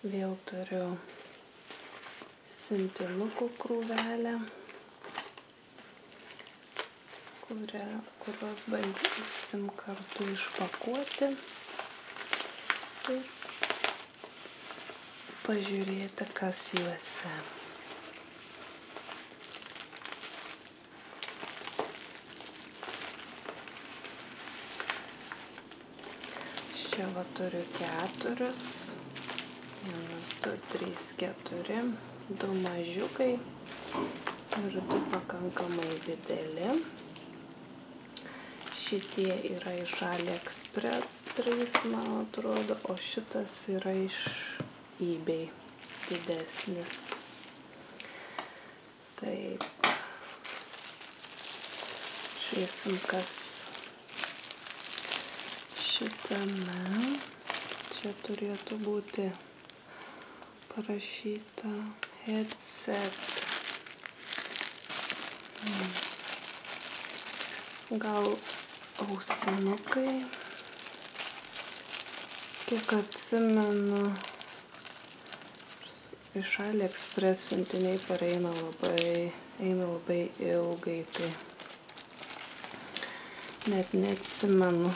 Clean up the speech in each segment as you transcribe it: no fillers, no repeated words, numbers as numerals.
Vėl turiu siuntinukų krūvelę, kurios bandysim kartu išpakuoti ir pažiūrėti, kas juose. Čia va turiu 4. 1, 2, 3, 4. 2 mažiukai ir 2 pakankamai dideli. Šitie yra iš AliExpress 3, man atrodo, o šitas yra iš eBay didesnis. Taip. Žiūrėsim, kas šitame. Čia turėtų būti parašyta headset. Gal ausinukai. Kiek atsimenu, iš AliExpress siuntiniai pareina labai ilgai, tai net neatsimenu,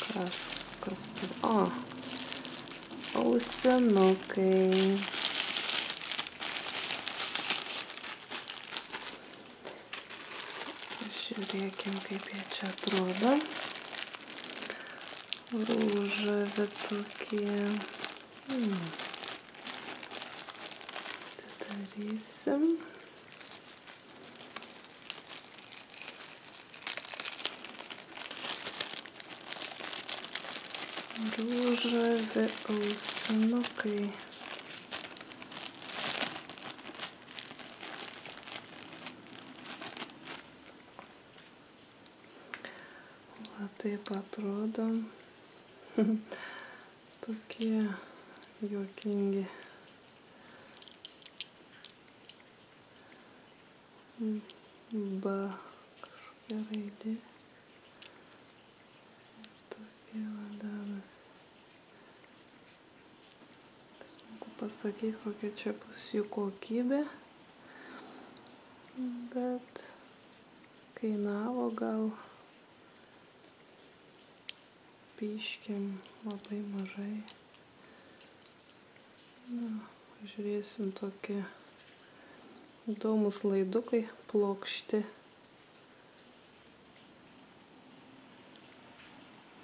kas tai. O, ausinukai. Žiūrėkim, kaip jie čia atrodo. Ružavi tokie. Atidarysim. Ružavi ausinukai. Va taip atrodo. Tokie juokingi. B kažkokia raidė. Tokie vadanas. Sunku pasakyti, kokia čia bus jų kokybė. Bet kainavo gal piškiam labai mažai. Na, žiūrėsim, tokie įdomus laidukai, plokšti.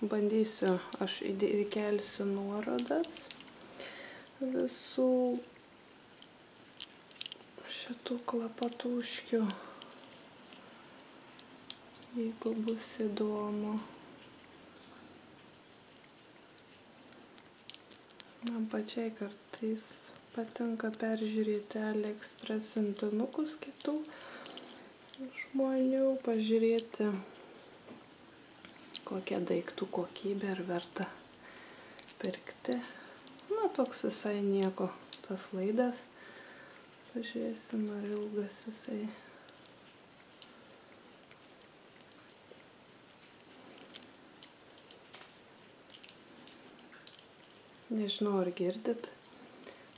Bandysiu, aš įkelsiu nuorodas visų šitų klapatuškių, jeigu bus įdomu. Man pačiai kartais patinka peržiūrėti AliExpress siuntinukus kitų žmonių, pažiūrėti, kokia daiktų kokybė, ar verta pirkti. Na, toks visai nieko tas laidas. Pažiūrėsim, ar ilgas visai. Nežinau, ar girdit.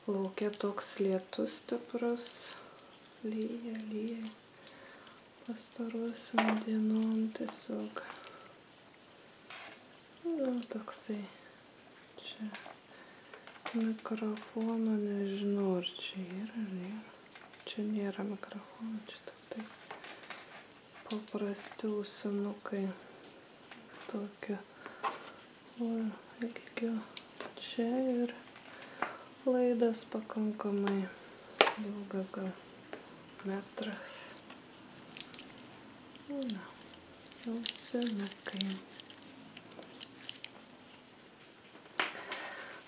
Lauke toks lietus stiprus. Lyja. Pastaruosiom dienom tiesiog. Na, toksai. Čia mikrofono, nežinau, ar čia yra, ar nėra. Čia nėra mikrofono, čia tik tai paprasti ausinukai. Tokia ilgio. Čia ir laidas pakankamai ilgas, gal metras. Na, ausinukai.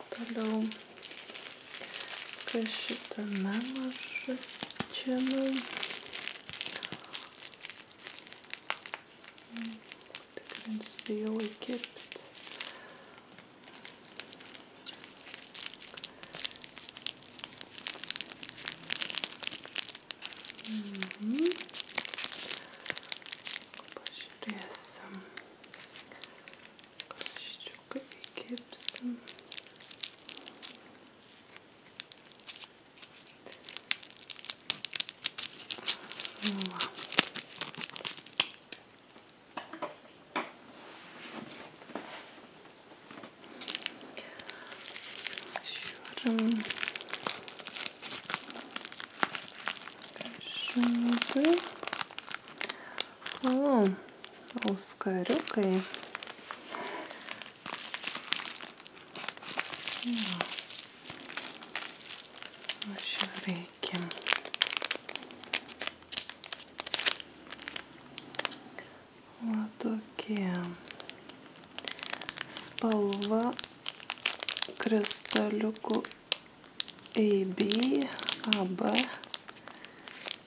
Toliau, kas šitame mažučiame. Tikrins, bijau įkirpti. Pažiūrėsim. Kaščiuką įkirpsim. žinutė. Auskariukai. Žiūrėkim. Va tokie. Spalva kristaliukų AB.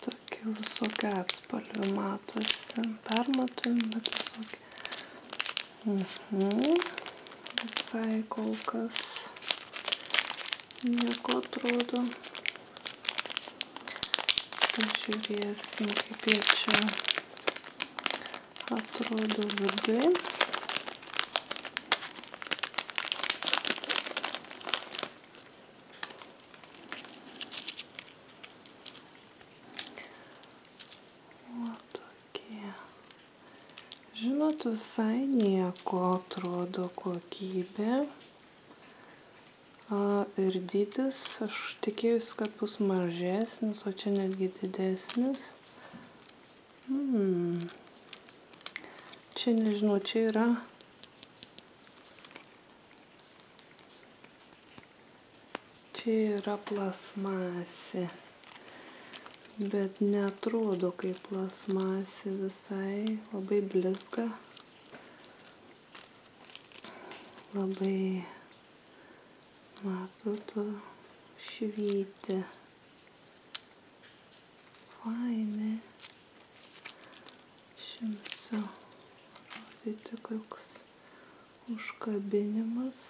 Tokių visokių atspalvių matosi. Permatomi, bet visokie. Visai kol kas nieko atrodo. Pažiūrėsim, kaip jie čia atrodo viduje. Žinot, visai nieko atrodo kokybė. Ir dydis, aš tikėjusi, kad bus mažesnis, o čia netgi didesnis. Čia nežinau, čia yra plasmasė, bet neatrodo kaip plasmasė visai, labai blizga, labai, matote, švyti, fainai. Šimsiu rodyti, koks užkabinimas.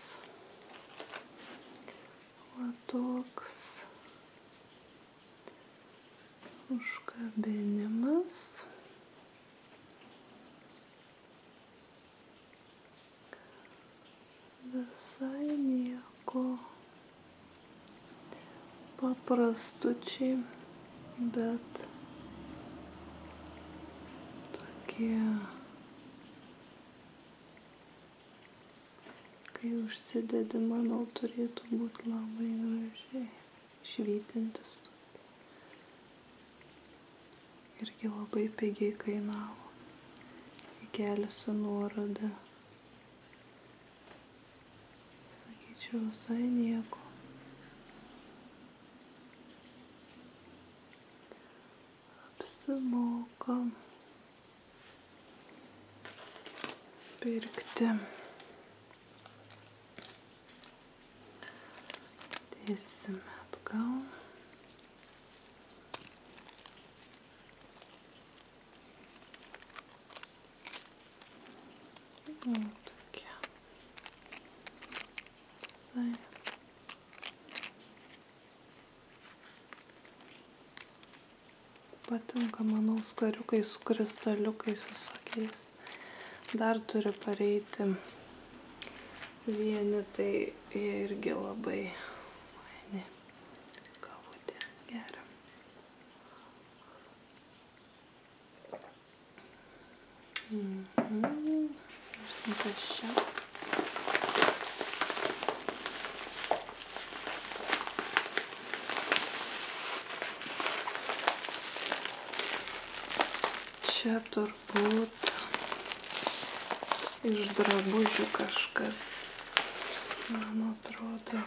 Va toks užkabinimas. Visai nieko. Paprastučiai, bet tokie, kai užsidedi, manau, turėtų būti labai gražiai švytintis. Irgi labai pigiai kainavo. Įkelsiu nuorodą. Sakyčiau, visai nieko. Apsimoka pirkti. Dėsime atgal. Tokie. Patinka, manau, skariukai su kristaliukais visokiais. Dar turi pareiti vieni, tai jie irgi labai faini. Kavutė geria. Kas čia? Čia turbūt iš drabužių kažkas, man atrodo.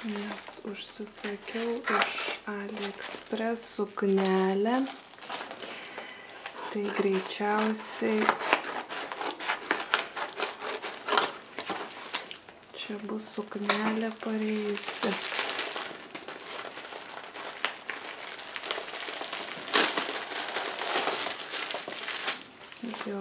Nes užsisakiau iš AliExpress suknelę. Tai greičiausiai čia bus suknelė parėjusi. Jo.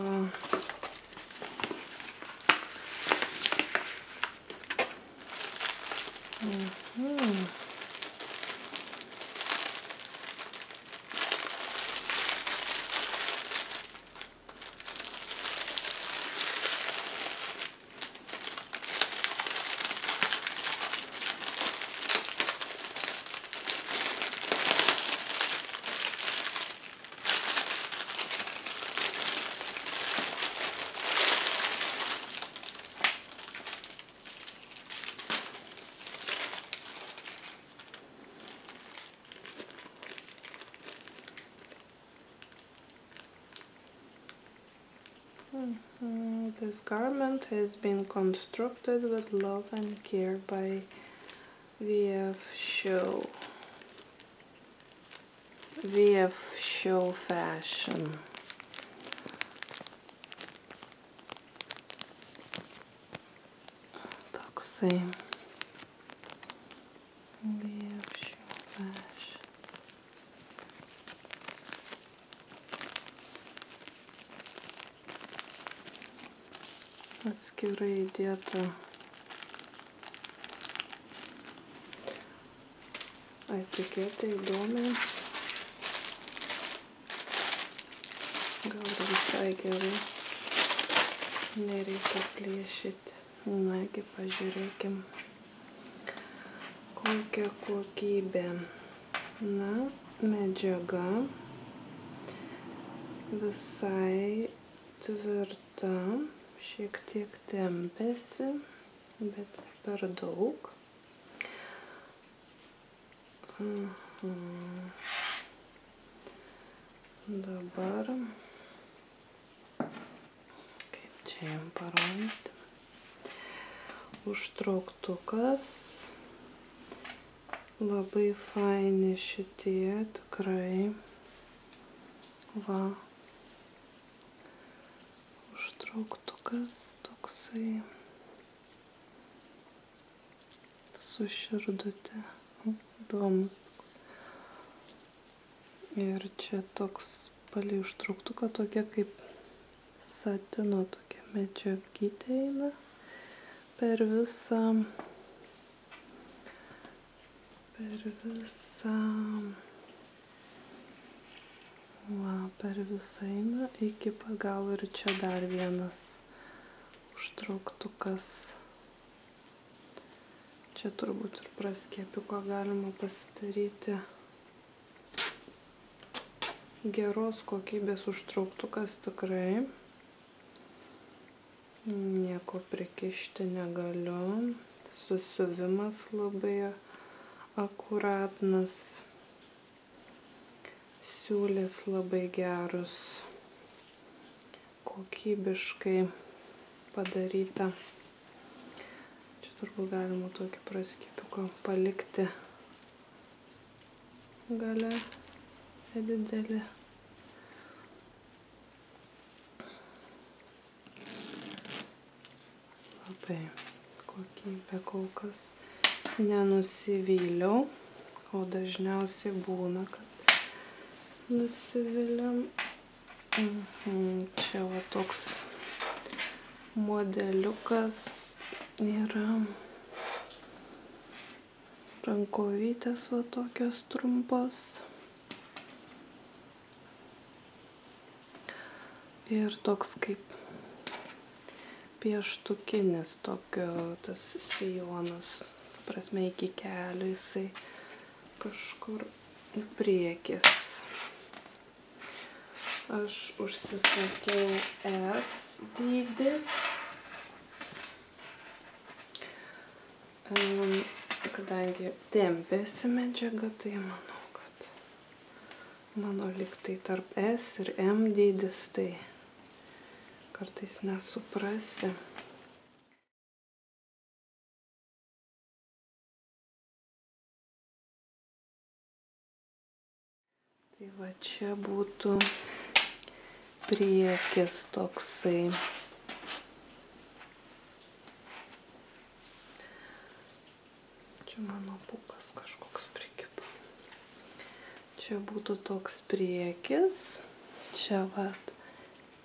This garment has been constructed with love and care by VF Show Fashion. Toksai VF Show Fashion. Atskirai įdėta etiketė įdomi. Gal visai gerai. Nereikia plėšyti. Nagi, pažiūrėkim, kokia kokybė. Na, medžiaga visai tvirta. Šiek tiek tempėsi, bet per daug. Dabar, kaip čia jam parodyti, užtrauktukas, labai faini šitie, tikrai, va. Užtrauktukas toksai su širdute, įdomus. Ir čia toks palei užtrauktuką tokia kaip satino tokia medžiagytė eina per visą eina iki pagalo ir čia dar vienas užtrauktukas. Čia turbūt ir praskėpiko galima pasidaryti. Geros kokybės užtrauktukas tikrai. Nieko prikišti negaliu. Susiuvimas labai akuratnas. Siūlės labai gerus, kokybiškai padaryta. Čia turbūt galima tokį praskėpiuką palikti gale nedidelį. Labai kokybė kol kas nenusivyliau, o dažniausiai būna, kad nusiviliam. Čia va toks modeliukas yra. Rankovytės va tokios trumpos. Ir toks kaip pieštukinis tokio tas sijonas. Ta prasme, iki kelių jisai kažkur į priekis. Aš užsisakiau S dydį, kadangi tempėsi medžiaga, tai manau, kad mano lygtai tarp S ir M dydis, tai kartais nesuprasi. Tai va čia būtų priekis toksai. Čia mano pūkas kažkoks prikipa. Čia būtų toks priekis. Čia vat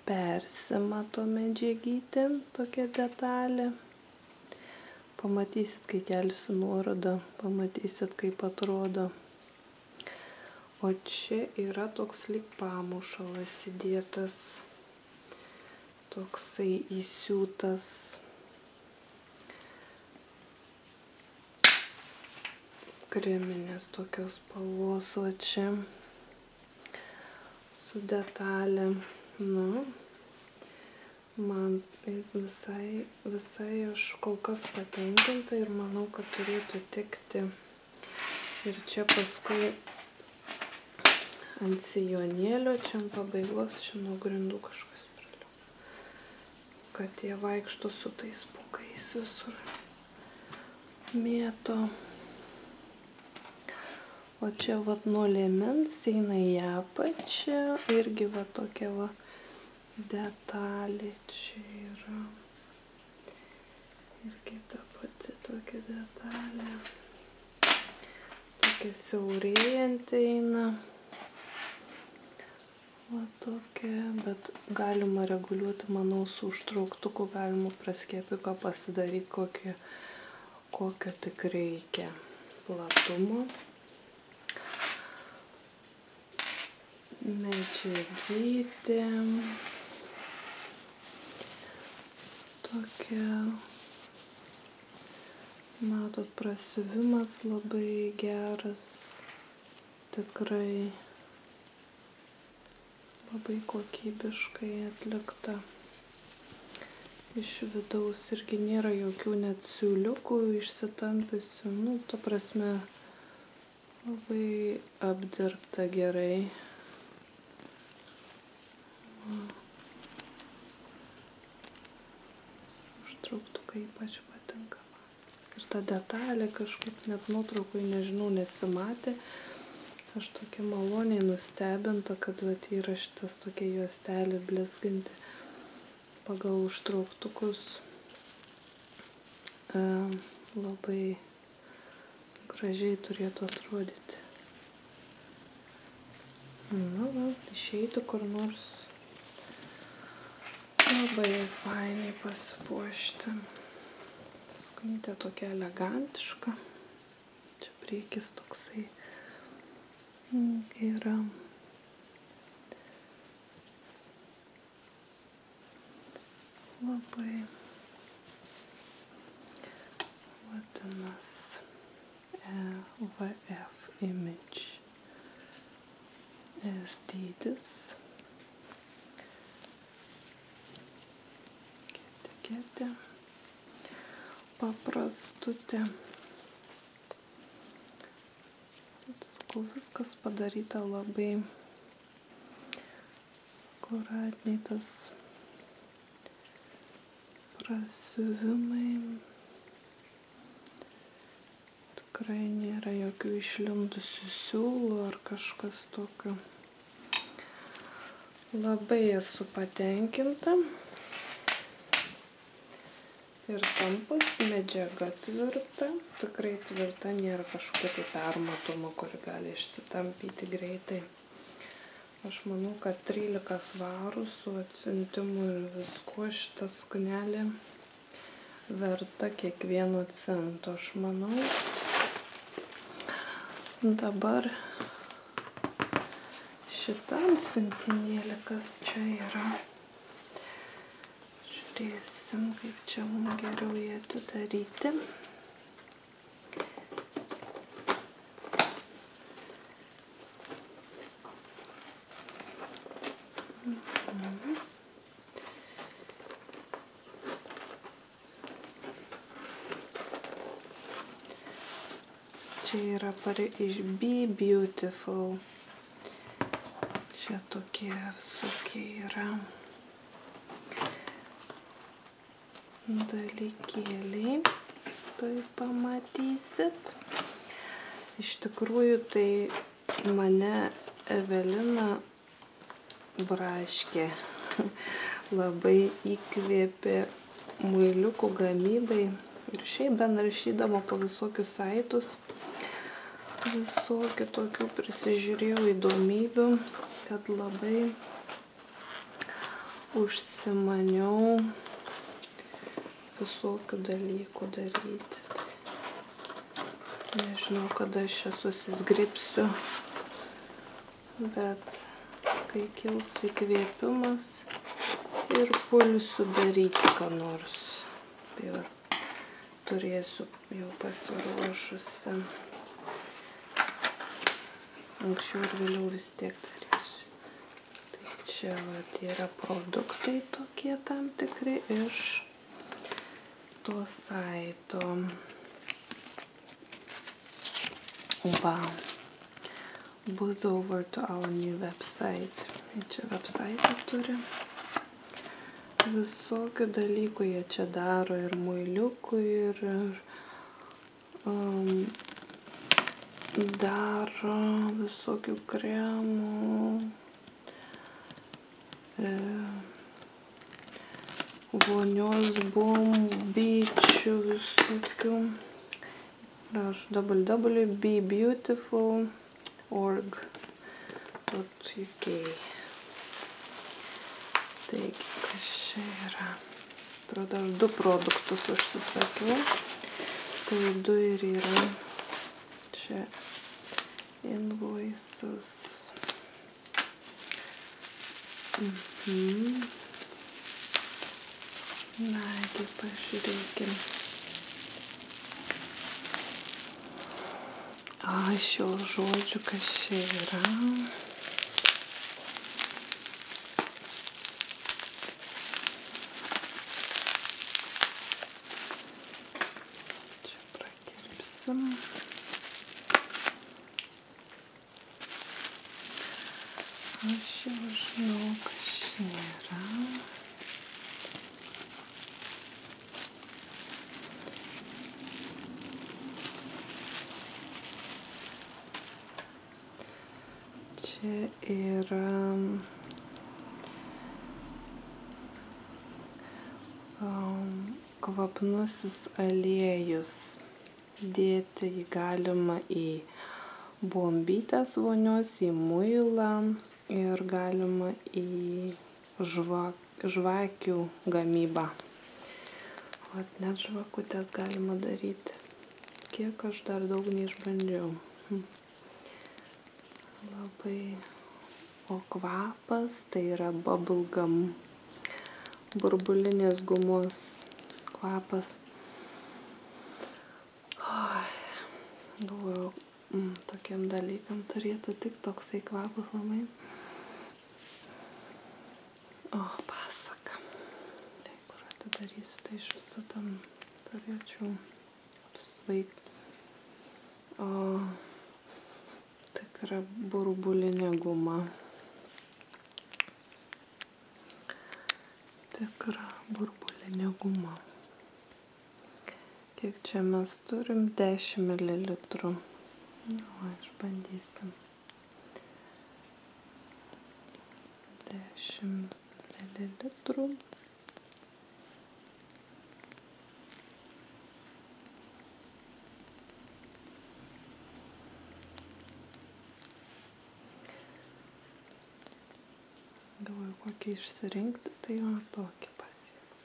persimato medžiagytė, tokia detalė. Pamatysit, kai kelsiu nuorodą, pamatysit, kaip atrodo. O čia yra toks lyg pamušalas įdėtas, toksai įsiūtas. Kreminės tokios spalvos, o čia su detalė. Nu, man visai aš kol kas patenkinta ir manau, kad turėtų tikti. Ir čia paskui ant sijonėlio, čia ant pabaigos, čia nuo grindų kažkas kad jie vaikšto su tais pūkais visur mėto. O čia vat nuo liemens eina į apačią, irgi va tokia va detalė čia yra. Irgi ta pati tokia detalė. Tokia siaurėjanti eina. Va tokia, bet galima reguliuoti, manau, su užtrauktuku galima praskėpiką pasidaryti, kokio tik reikia platumo. Medžiagytė. Tokia, matot, prasiuvimas labai geras, tikrai. Labai kokybiškai atlikta. Iš vidaus irgi nėra jokių net siūliukų išsitampiusių. Nu, ta prasme, labai apdirbta gerai. Užtrauktukai ypač patinka. Ir ta detalė kažkaip net nuotraukui, nežinau, nesimatė. Aš tokia maloniai nustebinta, kad vat yra šitas tokia juostelė blizganti pagal užtrauktukus. Labai gražiai turėtų atrodyti. Na, va, išeiti kur nors labai fainai pasipuošti. Skonytė tokia elegantiška. Čia priekis toksai yra. Labai vadinas VF image S dydis. Etiketė paprastutė. Sakau, viskas padaryta labai akuratiniai, tas prasiuvimai. Tikrai nėra jokių išlindusių siūlų ar kažkas tokio. Labai esu patenkinta. Ir tampos medžiaga tvirta, tikrai tvirta, nėra kažkokia tai permatoma, kuri gali išsitampyti greitai. Aš manau, kad 13 svarų su atsiuntimu ir viskuo šitą suknelė verta kiekvieno cento, aš manau. Dabar šitam siuntinėlį, kas čia yra. Žiūrėsim, kaip čia mums geriau jį atidaryti. Čia yra iš Be Beautiful. Čia tokie visokie yra dalykėliai, tai pamatysit. Iš tikrųjų, tai mane Evelina Braškė labai įkvėpė muiliukų gamybai ir šiaip benrašydama po visokius saitus, visokių tokių prisižiūrėjau įdomybių, kad labai užsimaniau visokių dalykų daryti. Nežinau, kada aš čia susizgribsiu, bet kai kils įkvėpimas ir pulsiu daryti ką nors. Tai va, turėsiu jau pasiruošusi. Anksčiau ir vėliau vis tiek darysiu. Tai čia va, yra produktai tokie tam tikri iš to saito. Wow. Bus over to our new website. Čia website turi. visokių dalykų jie čia daro, ir muiliukų, ir daro visokių kremų, vonios bombyčių visokių. Rašau www.bebeautiful.org.uk. Taigi, kas čia yra? Atrodo, aš 2 produktus užsisakiau. Tai 2 ir yra čia invoices. Nagi, pažiūrėkim. Šio žodžių, kas čia yra. Čia prakirpsim. Aš jau žinau, kas čia yra. Čia yra kvapnusis aliejus. Dėti jį galima į bombytes vonios, į muilą ir galima į žvakių gamybą. Net žvakutės galima daryti. Kiek aš dar daug neišbandžiau. Labai. O kvapas tai yra bubblegum, burbulinės gumos kvapas. Galvoju, tokiam dalykam turėtų tik toksai kvapas labai. Pasaka. Tai kur atidarysiu, tai iš viso tam turėčiau apsvaigti. Tikra burbulinė guma. Tikra burbulinė guma. Kiek čia mes turim? 10 ml. Išbandysim. 10 ml. Galvoju, kokį išsirinkti, tai tokį pasiėmiau.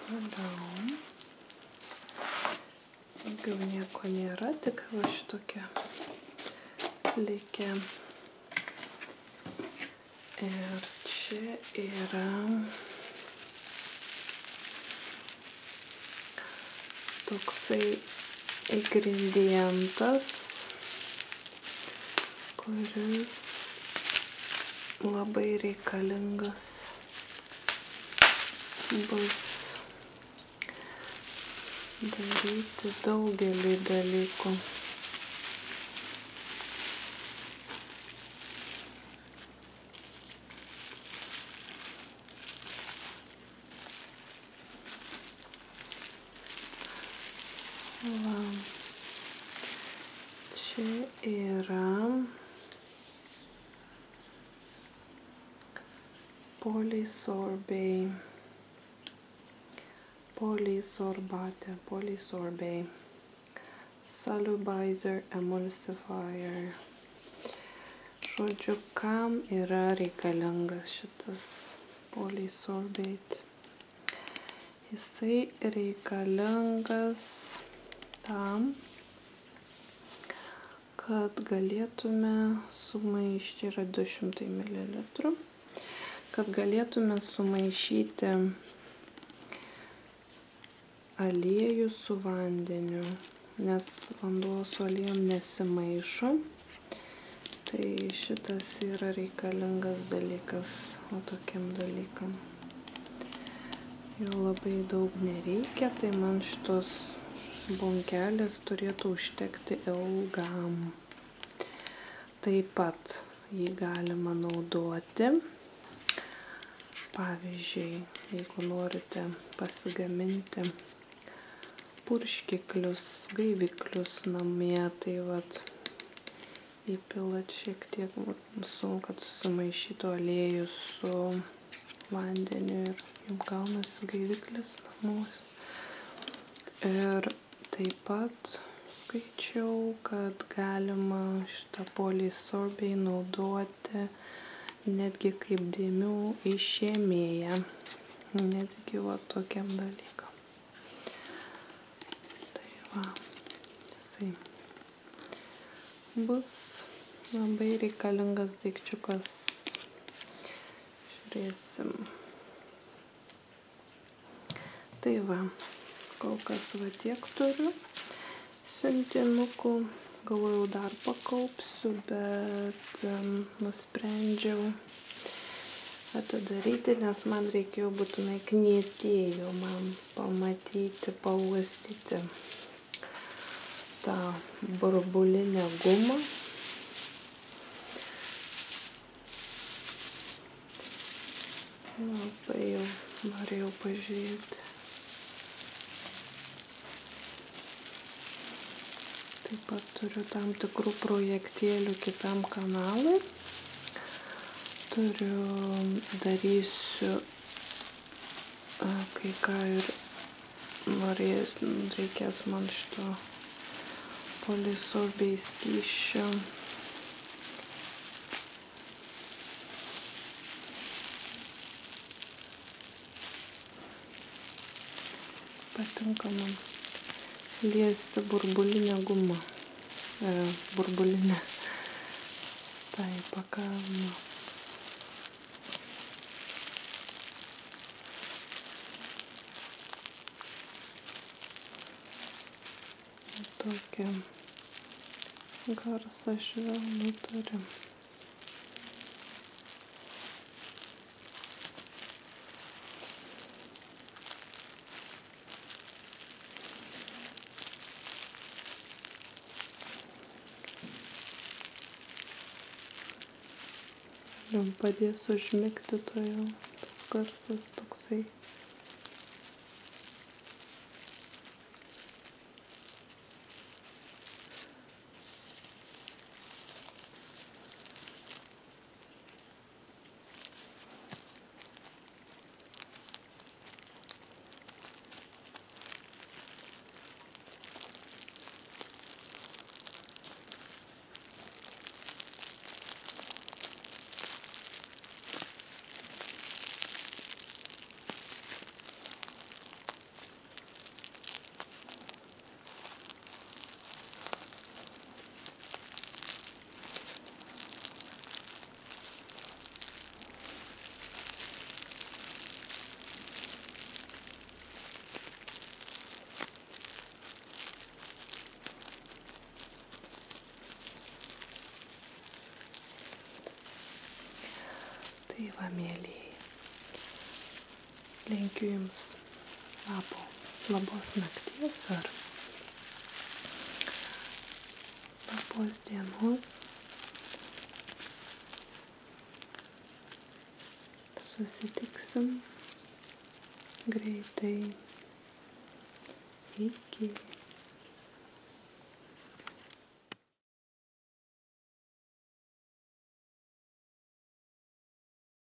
Toliau. Daugiau nieko nėra, tik va šitokia likę. Ir čia yra toksai ingredientas, kuris labai reikalingas bus daryti daugelį dalykų. Va. Čia yra polysorbate, solubilizer, emulsifier. Žodžiu, kam yra reikalingas šitas polysorbate? Jisai reikalingas tam, kad galėtume sumaišyti, yra 200 ml, kad galėtume sumaišyti aliejų su vandeniu. nes vanduo su aliejum nesimaišo. Tai šitas yra reikalingas dalykas, o tokiam dalykam. Jau labai daug nereikia, tai man šitos bunkelės turėtų užtekti ilgam. Taip pat jį galima naudoti. Pavyzdžiui, jeigu norite pasigaminti purškiklius, gaiviklius namie, tai vat įpilat šiek tiek, kad susimaišytų aliejus su vandeniu ir jums gaunasi gaiviklis namuose. Ir taip pat skaičiau, kad galima šitą polisorbei naudoti netgi kaip dėmių išėmėją. Netgi va tokiam dalykam. Tai va, jisai bus labai reikalingas daikčiukas. Žiūrėsim. Tai va, kol kas va tiek turiu siuntinukų. Galvojau dar pakaupsiu, bet nusprendžiau atidaryti, nes man reikėjo būtinai knietėjo man pamatyti, pauostyti tą burbulinę gumą. Labai jau norėjau pažiūrėti. Taip pat turiu tam tikrų projektėlių kitam kanalui. Darysiu kai ką ir reikės man šito polisorbei skysčio. Patinka man liesti burbulinę gumą, burbulinę tą įpakavimą. Tokį garsą švelnų turi. Jums padės užmigti, to jau tas garsas toksai. Tai va, mėlyje. Linkiu jums labos nakties ar labos dienos. Susitiksim greitai. Iki.